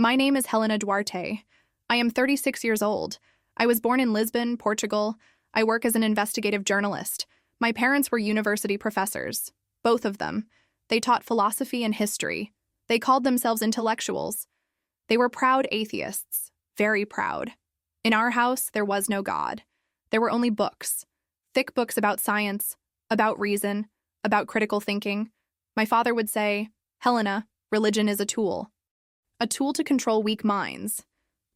My name is Helena Duarte. I am 36 years old. I was born in Lisbon, Portugal. I work as an investigative journalist. My parents were university professors, both of them. They taught philosophy and history. They called themselves intellectuals. They were proud atheists, very proud. In our house, there was no God. There were only books, thick books about science, about reason, about critical thinking. My father would say, "Helena, religion is a tool to control weak minds."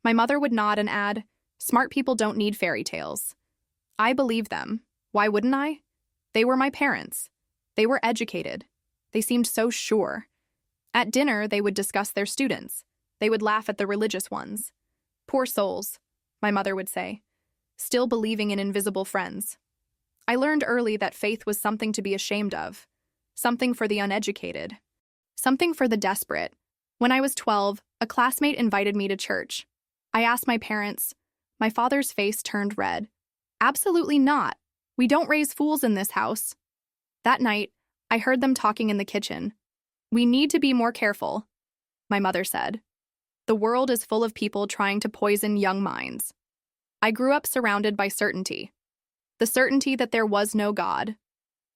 My mother would nod and add, "Smart people don't need fairy tales." I believed them. Why wouldn't I? They were my parents. They were educated. They seemed so sure. At dinner, they would discuss their students. They would laugh at the religious ones. "Poor souls," my mother would say, still believing in invisible friends. I learned early that faith was something to be ashamed of, something for the uneducated, something for the desperate. When I was 12, a classmate invited me to church. I asked my parents. My father's face turned red. "Absolutely not. We don't raise fools in this house." That night, I heard them talking in the kitchen. "We need to be more careful," my mother said. "The world is full of people trying to poison young minds." I grew up surrounded by certainty. The certainty that there was no God.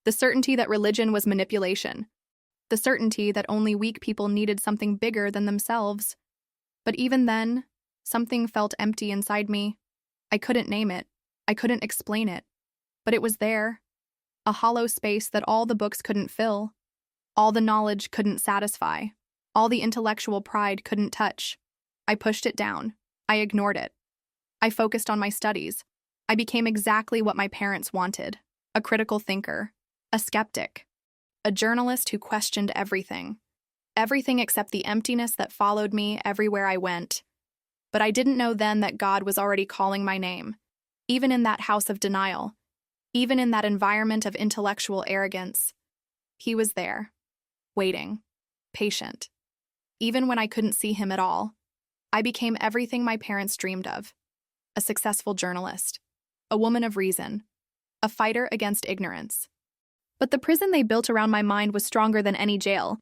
The certainty that religion was manipulation. The certainty that only weak people needed something bigger than themselves. But even then, something felt empty inside me. I couldn't name it. I couldn't explain it. But it was there. A hollow space that all the books couldn't fill. All the knowledge couldn't satisfy. All the intellectual pride couldn't touch. I pushed it down. I ignored it. I focused on my studies. I became exactly what my parents wanted: a critical thinker, a skeptic, a journalist who questioned everything. Everything except the emptiness that followed me everywhere I went. But I didn't know then that God was already calling my name, even in that house of denial, even in that environment of intellectual arrogance. He was there, waiting, patient. Even when I couldn't see him at all, I became everything my parents dreamed of: a successful journalist, a woman of reason, a fighter against ignorance. But the prison they built around my mind was stronger than any jail.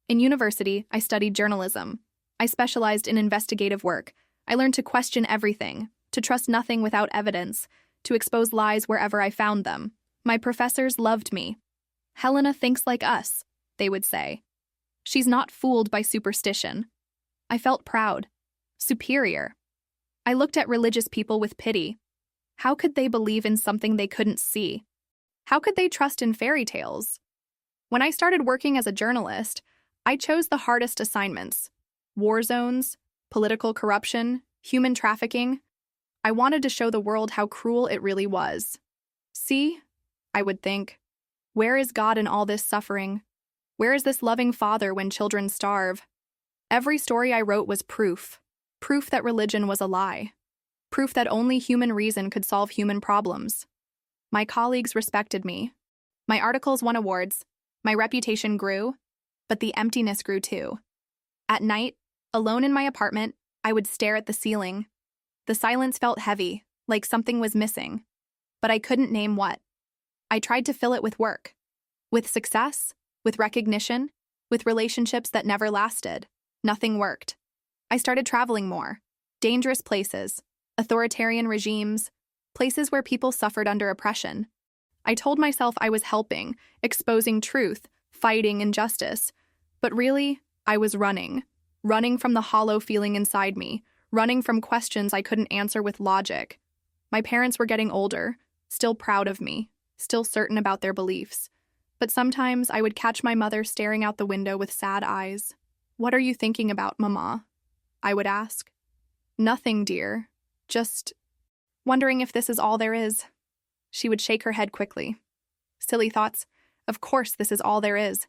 In university, I studied journalism. I specialized in investigative work. I learned to question everything, to trust nothing without evidence, to expose lies wherever I found them. My professors loved me. "Helena thinks like us," they would say. "She's not fooled by superstition." I felt proud, superior. I looked at religious people with pity. How could they believe in something they couldn't see? How could they trust in fairy tales? When I started working as a journalist, I chose the hardest assignments: war zones, political corruption, human trafficking. I wanted to show the world how cruel it really was. "See," I would think, "where is God in all this suffering? Where is this loving father when children starve?" Every story I wrote was proof that religion was a lie, proof that only human reason could solve human problems. My colleagues respected me. My articles won awards. My reputation grew, but the emptiness grew too. At night, alone in my apartment, I would stare at the ceiling. The silence felt heavy, like something was missing, but I couldn't name what. I tried to fill it with work, with success, with recognition, with relationships that never lasted. Nothing worked. I started traveling more. Dangerous places, authoritarian regimes, places where people suffered under oppression. I told myself I was helping, exposing truth, fighting injustice. But really, I was running from the hollow feeling inside me, running from questions I couldn't answer with logic. My parents were getting older, still proud of me, still certain about their beliefs. But sometimes I would catch my mother staring out the window with sad eyes. "What are you thinking about, Mama?" I would ask. "Nothing, dear. Just wondering if this is all there is." She would shake her head quickly. "Silly thoughts. Of course this is all there is."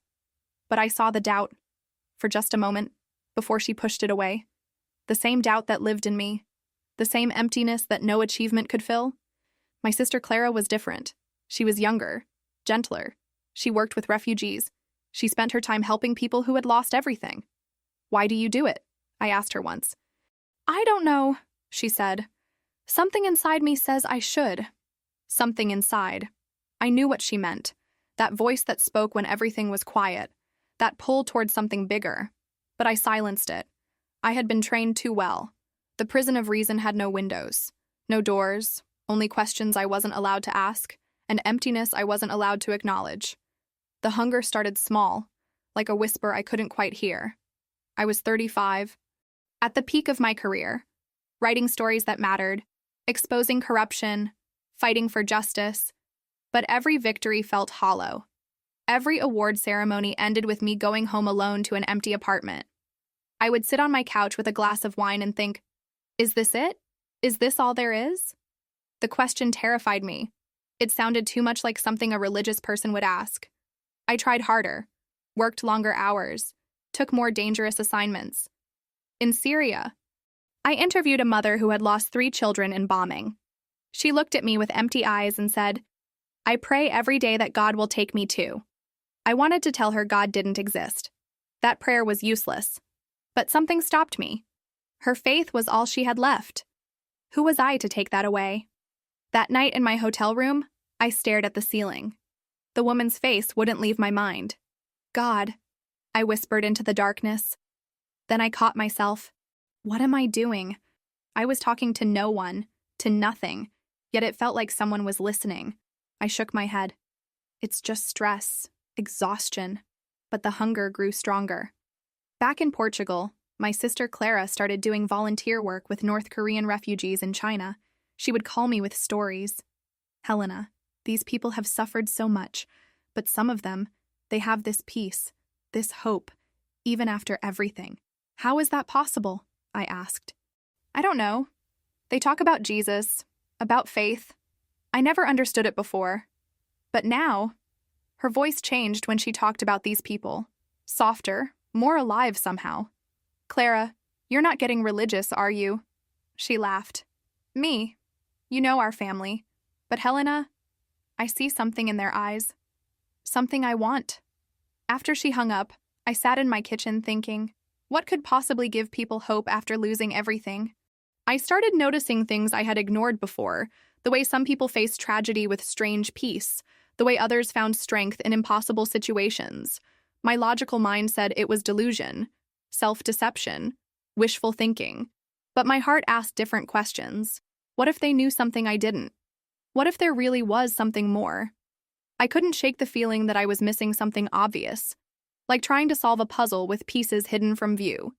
But I saw the doubt, for just a moment, before she pushed it away. The same doubt that lived in me. The same emptiness that no achievement could fill. My sister Clara was different. She was younger, gentler. She worked with refugees. She spent her time helping people who had lost everything. "Why do you do it?" I asked her once. "I don't know," she said. "Something inside me says I should." Something inside. I knew what she meant. That voice that spoke when everything was quiet. That pull toward something bigger. But I silenced it. I had been trained too well. The prison of reason had no windows, no doors, only questions I wasn't allowed to ask, and emptiness I wasn't allowed to acknowledge. The hunger started small, like a whisper I couldn't quite hear. I was 35, at the peak of my career, writing stories that mattered, exposing corruption, fighting for justice, but every victory felt hollow. Every award ceremony ended with me going home alone to an empty apartment. I would sit on my couch with a glass of wine and think, is this it? Is this all there is? The question terrified me. It sounded too much like something a religious person would ask. I tried harder, worked longer hours, took more dangerous assignments. In Syria, I interviewed a mother who had lost 3 children in bombing. She looked at me with empty eyes and said, I pray every day that God will take me too. I wanted to tell her God didn't exist. That prayer was useless. But something stopped me. Her faith was all she had left. Who was I to take that away? That night in my hotel room, I stared at the ceiling. The woman's face wouldn't leave my mind. God, I whispered into the darkness. Then I caught myself. What am I doing? I was talking to no one, to nothing, yet it felt like someone was listening. I shook my head. It's just stress, exhaustion, but the hunger grew stronger. Back in Portugal, my sister Clara started doing volunteer work with North Korean refugees in China. She would call me with stories. Helena, these people have suffered so much, but some of them, they have this peace, this hope, even after everything. How is that possible? I asked. I don't know. They talk about Jesus, about faith. I never understood it before. But now, her voice changed when she talked about these people. Softer, more alive somehow. Clara, you're not getting religious, are you? She laughed. Me? You know our family. But Helena, I see something in their eyes. Something I want. After she hung up, I sat in my kitchen thinking, what could possibly give people hope after losing everything? I started noticing things I had ignored before, the way some people face tragedy with strange peace, the way others found strength in impossible situations. My logical mind said it was delusion, self-deception, wishful thinking. But my heart asked different questions. What if they knew something I didn't? What if there really was something more? I couldn't shake the feeling that I was missing something obvious, like trying to solve a puzzle with pieces hidden from view.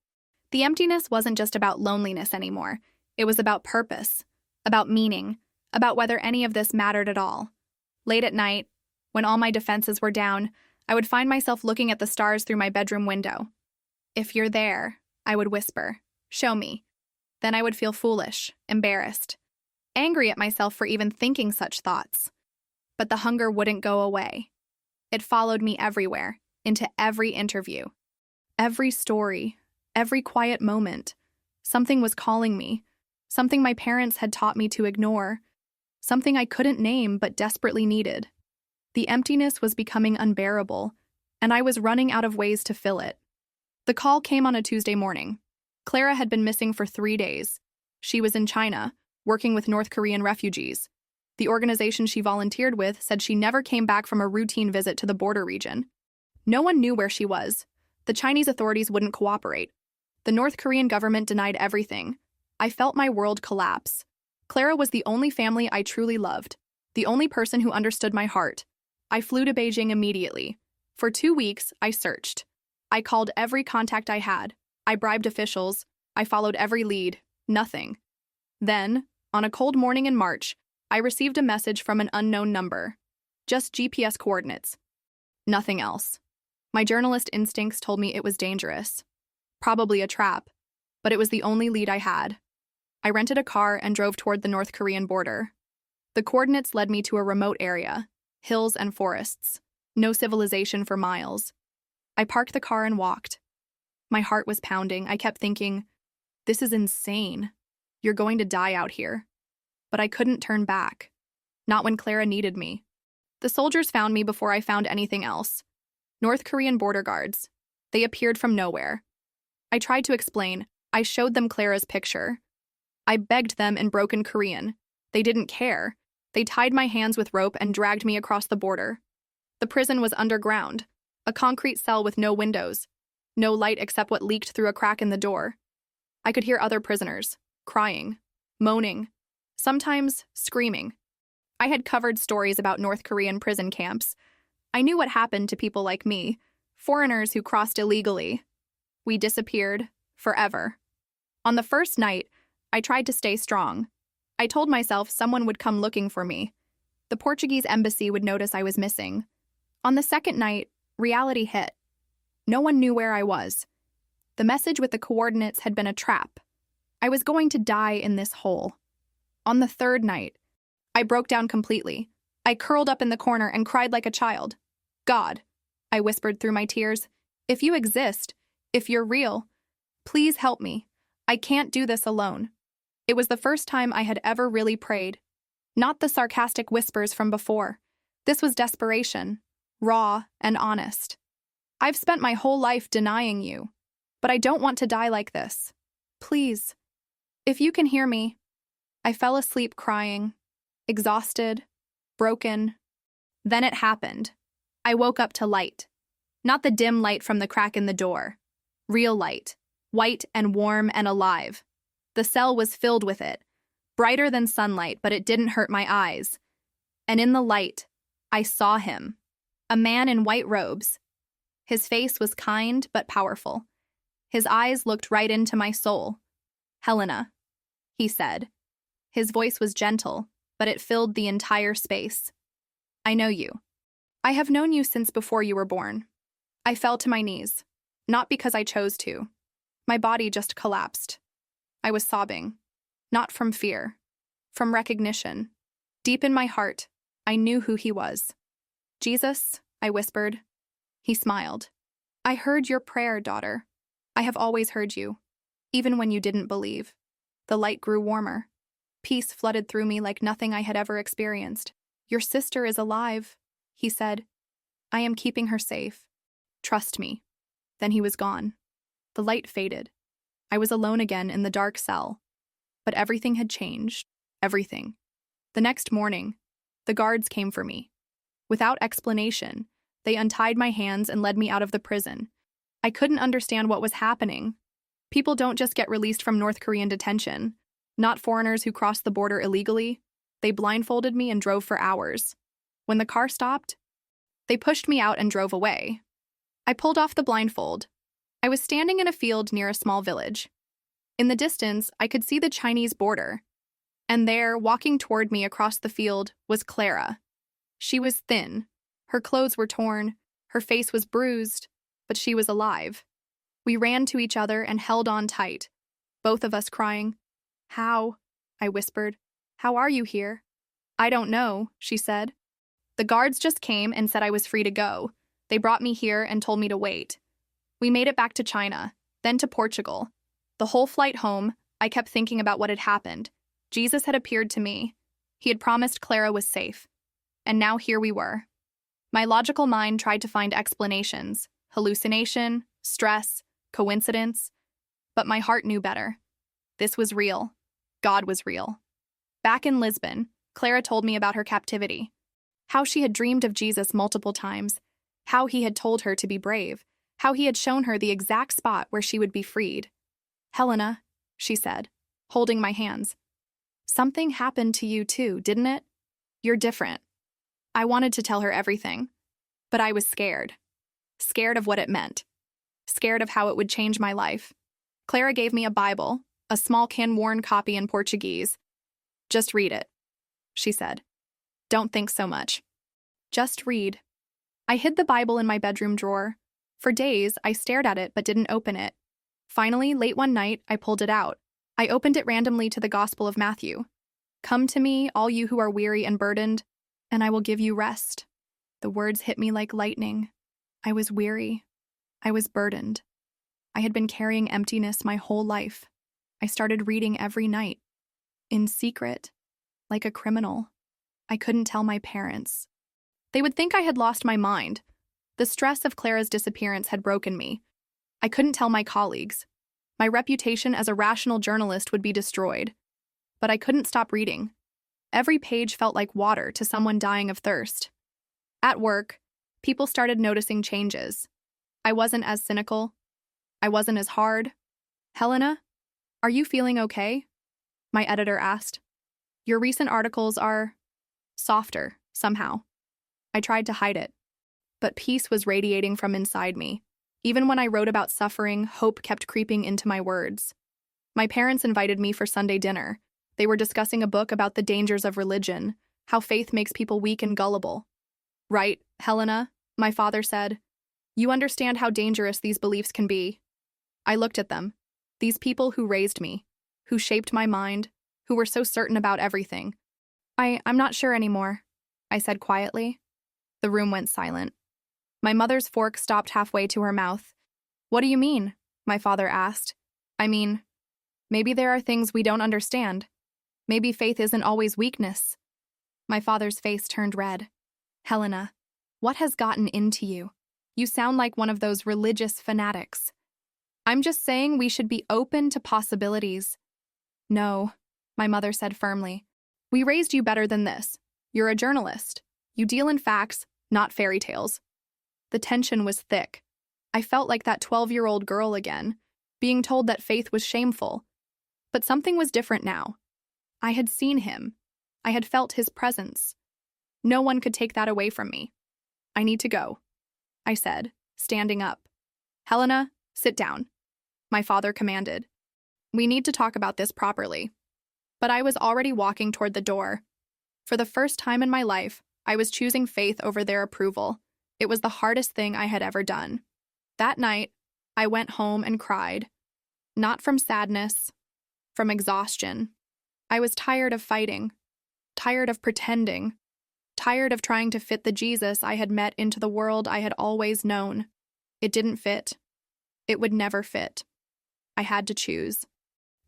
The emptiness wasn't just about loneliness anymore. It was about purpose, about meaning, about whether any of this mattered at all. Late at night, when all my defenses were down, I would find myself looking at the stars through my bedroom window. If you're there, I would whisper, show me. Then I would feel foolish, embarrassed, angry at myself for even thinking such thoughts. But the hunger wouldn't go away. It followed me everywhere, into every interview. Every story, every quiet moment. Something was calling me, something my parents had taught me to ignore, something I couldn't name but desperately needed. The emptiness was becoming unbearable, and I was running out of ways to fill it. The call came on a Tuesday morning. Clara had been missing for 3 days. She was in China, working with North Korean refugees. The organization she volunteered with said she never came back from a routine visit to the border region. No one knew where she was. The Chinese authorities wouldn't cooperate. The North Korean government denied everything. I felt my world collapse. Clara was the only family I truly loved, the only person who understood my heart. I flew to Beijing immediately. For 2 weeks, I searched. I called every contact I had. I bribed officials. I followed every lead. Nothing. Then, on a cold morning in March, I received a message from an unknown number. Just GPS coordinates. Nothing else. My journalist instincts told me it was dangerous. Probably a trap. But it was the only lead I had. I rented a car and drove toward the North Korean border. The coordinates led me to a remote area, hills and forests. No civilization for miles. I parked the car and walked. My heart was pounding. I kept thinking, this is insane. You're going to die out here. But I couldn't turn back. Not when Clara needed me. The soldiers found me before I found anything else. North Korean border guards. They appeared from nowhere. I tried to explain. I showed them Clara's picture. I begged them in broken Korean. They didn't care. They tied my hands with rope and dragged me across the border. The prison was underground, a concrete cell with no windows, no light except what leaked through a crack in the door. I could hear other prisoners, crying, moaning, sometimes screaming. I had covered stories about North Korean prison camps. I knew what happened to people like me, foreigners who crossed illegally. We disappeared forever. On the first night, I tried to stay strong. I told myself someone would come looking for me. The Portuguese embassy would notice I was missing. On the second night, reality hit. No one knew where I was. The message with the coordinates had been a trap. I was going to die in this hole. On the third night, I broke down completely. I curled up in the corner and cried like a child. God, I whispered through my tears, if you exist, if you're real, please help me. I can't do this alone. It was the first time I had ever really prayed. Not the sarcastic whispers from before. This was desperation, raw and honest. I've spent my whole life denying you, but I don't want to die like this. Please, if you can hear me. I fell asleep crying, exhausted, broken. Then it happened. I woke up to light. Not the dim light from the crack in the door. Real light, white and warm and alive. The cell was filled with it, brighter than sunlight, but it didn't hurt my eyes. And in the light, I saw him, a man in white robes. His face was kind but powerful. His eyes looked right into my soul. Helena, he said. His voice was gentle, but it filled the entire space. I know you. I have known you since before you were born. I fell to my knees, not because I chose to. My body just collapsed. I was sobbing, not from fear, from recognition. Deep in my heart, I knew who he was. Jesus, I whispered. He smiled. I heard your prayer, daughter. I have always heard you, even when you didn't believe. The light grew warmer. Peace flooded through me like nothing I had ever experienced. Your sister is alive, he said. I am keeping her safe. Trust me. Then he was gone. The light faded. I was alone again in the dark cell. But everything had changed. Everything. The next morning, the guards came for me. Without explanation, they untied my hands and led me out of the prison. I couldn't understand what was happening. People don't just get released from North Korean detention. Not foreigners who crossed the border illegally. They blindfolded me and drove for hours. When the car stopped, they pushed me out and drove away. I pulled off the blindfold. I was standing in a field near a small village. In the distance, I could see the Chinese border. And there, walking toward me across the field, was Clara. She was thin. Her clothes were torn. Her face was bruised, but she was alive. We ran to each other and held on tight, both of us crying. How? I whispered. How are you here? I don't know, she said. The guards just came and said I was free to go. They brought me here and told me to wait. We made it back to China, then to Portugal. The whole flight home, I kept thinking about what had happened. Jesus had appeared to me. He had promised Clara was safe. And now here we were. My logical mind tried to find explanations, hallucination, stress, coincidence. But my heart knew better. This was real. God was real. Back in Lisbon, Clara told me about her captivity. How she had dreamed of Jesus multiple times. How he had told her to be brave. How he had shown her the exact spot where she would be freed. Helena, she said, holding my hands. Something happened to you too, didn't it? You're different. I wanted to tell her everything, but I was scared. Scared of what it meant. Scared of how it would change my life. Clara gave me a Bible, a small can-worn copy in Portuguese. Just read it, she said. Don't think so much. Just read. I hid the Bible in my bedroom drawer. For days, I stared at it but didn't open it. Finally, late one night, I pulled it out. I opened it randomly to the Gospel of Matthew. Come to me, all you who are weary and burdened, and I will give you rest. The words hit me like lightning. I was weary. I was burdened. I had been carrying emptiness my whole life. I started reading every night. In secret. Like a criminal. I couldn't tell my parents. They would think I had lost my mind. The stress of Clara's disappearance had broken me. I couldn't tell my colleagues. My reputation as a rational journalist would be destroyed. But I couldn't stop reading. Every page felt like water to someone dying of thirst. At work, people started noticing changes. I wasn't as cynical. I wasn't as hard. Helena? Are you feeling okay? My editor asked. Your recent articles are softer, somehow. I tried to hide it, but peace was radiating from inside me. Even when I wrote about suffering, hope kept creeping into my words. My parents invited me for Sunday dinner. They were discussing a book about the dangers of religion, how faith makes people weak and gullible. Right, Helena, my father said. You understand how dangerous these beliefs can be. I looked at them. These people who raised me, who shaped my mind, who were so certain about everything. I'm not sure anymore, I said quietly. The room went silent. My mother's fork stopped halfway to her mouth. What do you mean? My father asked. I mean, maybe there are things we don't understand. Maybe faith isn't always weakness. My father's face turned red. Helena, what has gotten into you? You sound like one of those religious fanatics. I'm just saying we should be open to possibilities. No, my mother said firmly. We raised you better than this. You're a journalist. You deal in facts, not fairy tales. The tension was thick. I felt like that 12-year-old girl again, being told that faith was shameful. But something was different now. I had seen him. I had felt his presence. No one could take that away from me. I need to go, I said, standing up. Helena, sit down, my father commanded. We need to talk about this properly. But I was already walking toward the door. For the first time in my life, I was choosing faith over their approval. It was the hardest thing I had ever done. That night, I went home and cried. Not from sadness, from exhaustion. I was tired of fighting, tired of pretending, tired of trying to fit the Jesus I had met into the world I had always known. It didn't fit. It would never fit. I had to choose.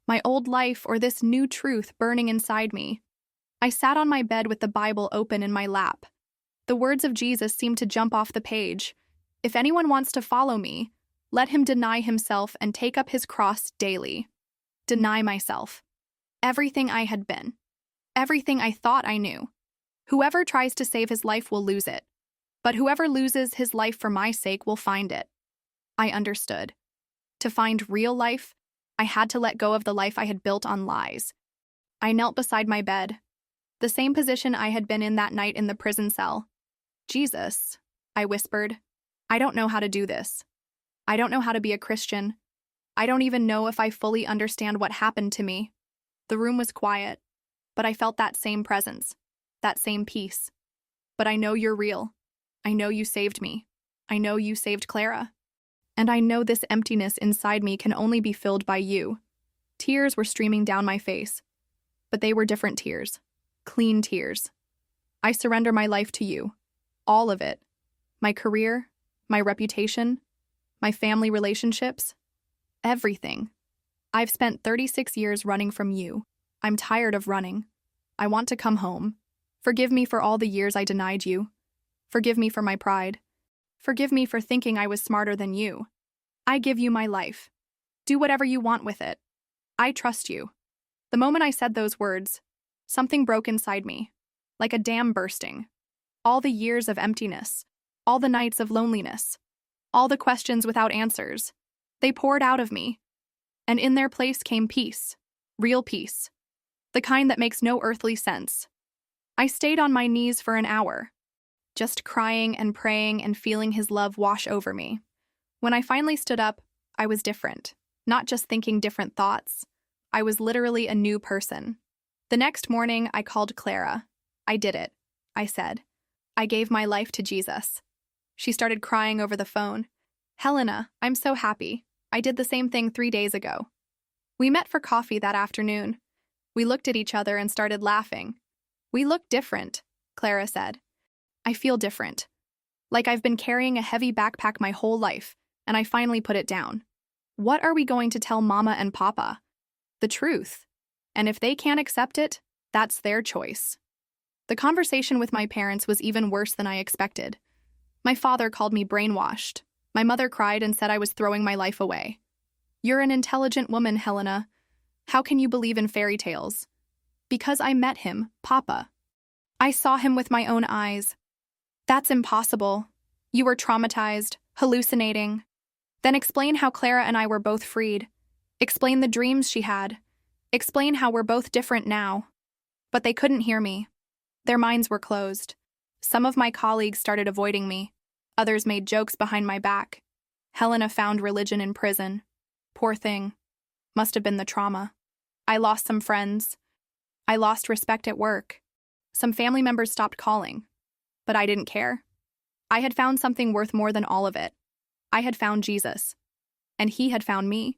My old life or this new truth burning inside me. I sat on my bed with the Bible open in my lap. The words of Jesus seemed to jump off the page. If anyone wants to follow me, let him deny himself and take up his cross daily. Deny myself. Everything I had been. Everything I thought I knew. Whoever tries to save his life will lose it. But whoever loses his life for my sake will find it. I understood. To find real life, I had to let go of the life I had built on lies. I knelt beside my bed, the same position I had been in that night in the prison cell. Jesus, I whispered, I don't know how to do this. I don't know how to be a Christian. I don't even know if I fully understand what happened to me. The room was quiet, but I felt that same presence, that same peace. But I know you're real. I know you saved me. I know you saved Clara. And I know this emptiness inside me can only be filled by you. Tears were streaming down my face, but they were different tears, clean tears. I surrender my life to you, all of it. My career, my reputation, my family relationships, everything. I've spent 36 years running from you. I'm tired of running. I want to come home. Forgive me for all the years I denied you. Forgive me for my pride. Forgive me for thinking I was smarter than you. I give you my life. Do whatever you want with it. I trust you. The moment I said those words, something broke inside me, like a dam bursting. All the years of emptiness, all the nights of loneliness, all the questions without answers, they poured out of me. And in their place came peace, real peace, the kind that makes no earthly sense. I stayed on my knees for an hour, just crying and praying and feeling his love wash over me. When I finally stood up, I was different, not just thinking different thoughts. I was literally a new person. The next morning, I called Clara. I did it, I said. I gave my life to Jesus. She started crying over the phone. Helena, I'm so happy. I did the same thing 3 days ago. We met for coffee that afternoon. We looked at each other and started laughing. We look different, Clara said. I feel different. Like I've been carrying a heavy backpack my whole life, and I finally put it down. What are we going to tell Mama and Papa? The truth. And if they can't accept it, that's their choice. The conversation with my parents was even worse than I expected. My father called me brainwashed. My mother cried and said I was throwing my life away. You're an intelligent woman, Helena. How can you believe in fairy tales? Because I met him, Papa. I saw him with my own eyes. That's impossible. You were traumatized, hallucinating. Then explain how Clara and I were both freed. explain the dreams she had, explain how we're both different now. But they couldn't hear me. Their minds were closed. Some of my colleagues started avoiding me. Others made jokes behind my back. Helena found religion in prison. Poor thing. Must have been the trauma. I lost some friends. I lost respect at work. Some family members stopped calling. But I didn't care. I had found something worth more than all of it. I had found Jesus. And he had found me.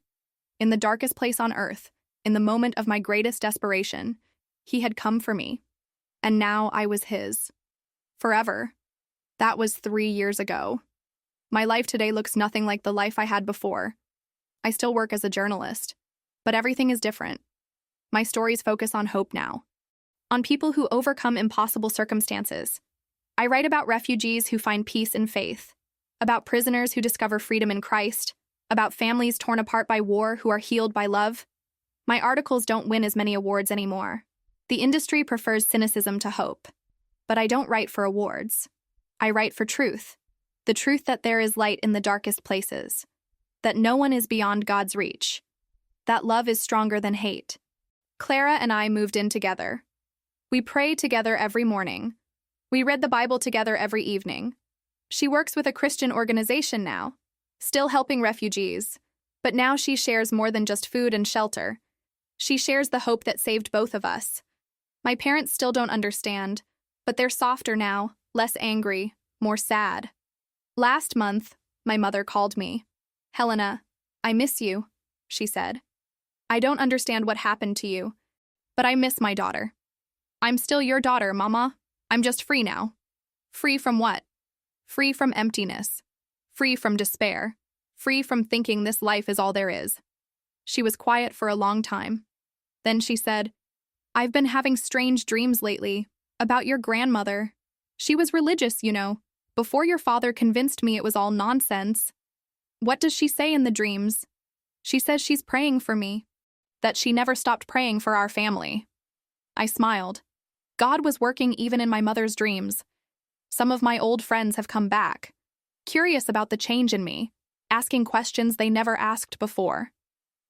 In the darkest place on earth, in the moment of my greatest desperation, he had come for me. And now I was his. Forever. That was 3 years ago. My life today looks nothing like the life I had before. I still work as a journalist. But everything is different. My stories focus on hope now. On people who overcome impossible circumstances. I write about refugees who find peace in faith. About prisoners who discover freedom in Christ. About families torn apart by war who are healed by love. My articles don't win as many awards anymore. The industry prefers cynicism to hope. But I don't write for awards. I write for truth. The truth that there is light in the darkest places. That no one is beyond God's reach. That love is stronger than hate. Clara and I moved in together. We pray together every morning. We read the Bible together every evening. She works with a Christian organization now, still helping refugees. But now she shares more than just food and shelter. She shares the hope that saved both of us. My parents still don't understand, but they're softer now, less angry, more sad. Last month, my mother called me. "Helena, I miss you," she said. "I don't understand what happened to you, but I miss my daughter. I'm still your daughter, Mama. I'm just free now." Free from what? Free from emptiness. Free from despair. Free from thinking this life is all there is. She was quiet for a long time. Then she said, "I've been having strange dreams lately about your grandmother. She was religious, you know, before your father convinced me it was all nonsense." "What does she say in the dreams?" "She says she's praying for me, that she never stopped praying for our family." I smiled. God was working even in my mother's dreams. Some of my old friends have come back, curious about the change in me, asking questions they never asked before.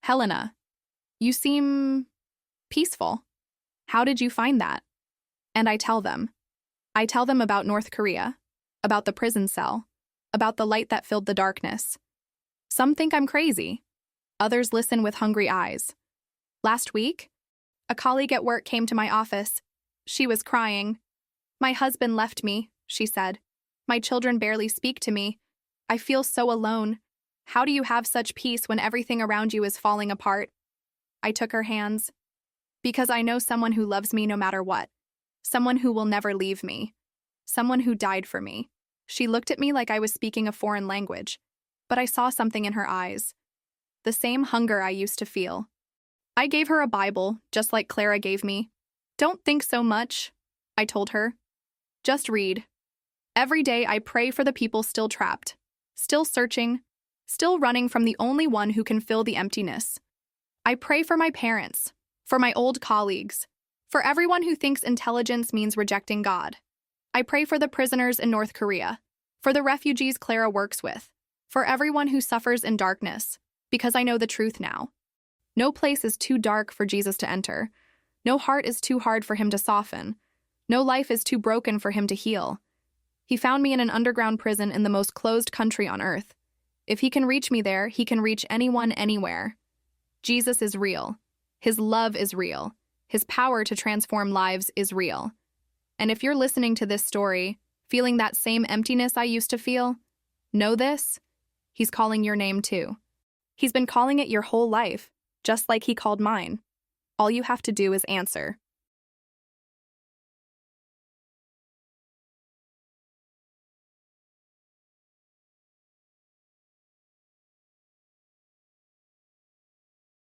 "Helena, you seem peaceful. How did you find that?" And I tell them. I tell them about North Korea, about the prison cell, about the light that filled the darkness. Some think I'm crazy. Others listen with hungry eyes. Last week, a colleague at work came to my office. She was crying. "My husband left me," she said. "My children barely speak to me. I feel so alone. How do you have such peace when everything around you is falling apart?" I took her hands. "Because I know someone who loves me no matter what. Someone who will never leave me. Someone who died for me." She looked at me like I was speaking a foreign language, but I saw something in her eyes. The same hunger I used to feel. I gave her a Bible, just like Clara gave me. "Don't think so much," I told her. "Just read." Every day I pray for the people still trapped, still searching, still running from the only one who can fill the emptiness. I pray for my parents, for my old colleagues, for everyone who thinks intelligence means rejecting God. I pray for the prisoners in North Korea, for the refugees Clara works with, for everyone who suffers in darkness, because I know the truth now. No place is too dark for Jesus to enter. No heart is too hard for him to soften. No life is too broken for him to heal. He found me in an underground prison in the most closed country on earth. If he can reach me there, he can reach anyone anywhere. Jesus is real. His love is real. His power to transform lives is real. And if you're listening to this story, feeling that same emptiness I used to feel, know this: he's calling your name too. He's been calling it your whole life, just like he called mine. All you have to do is answer.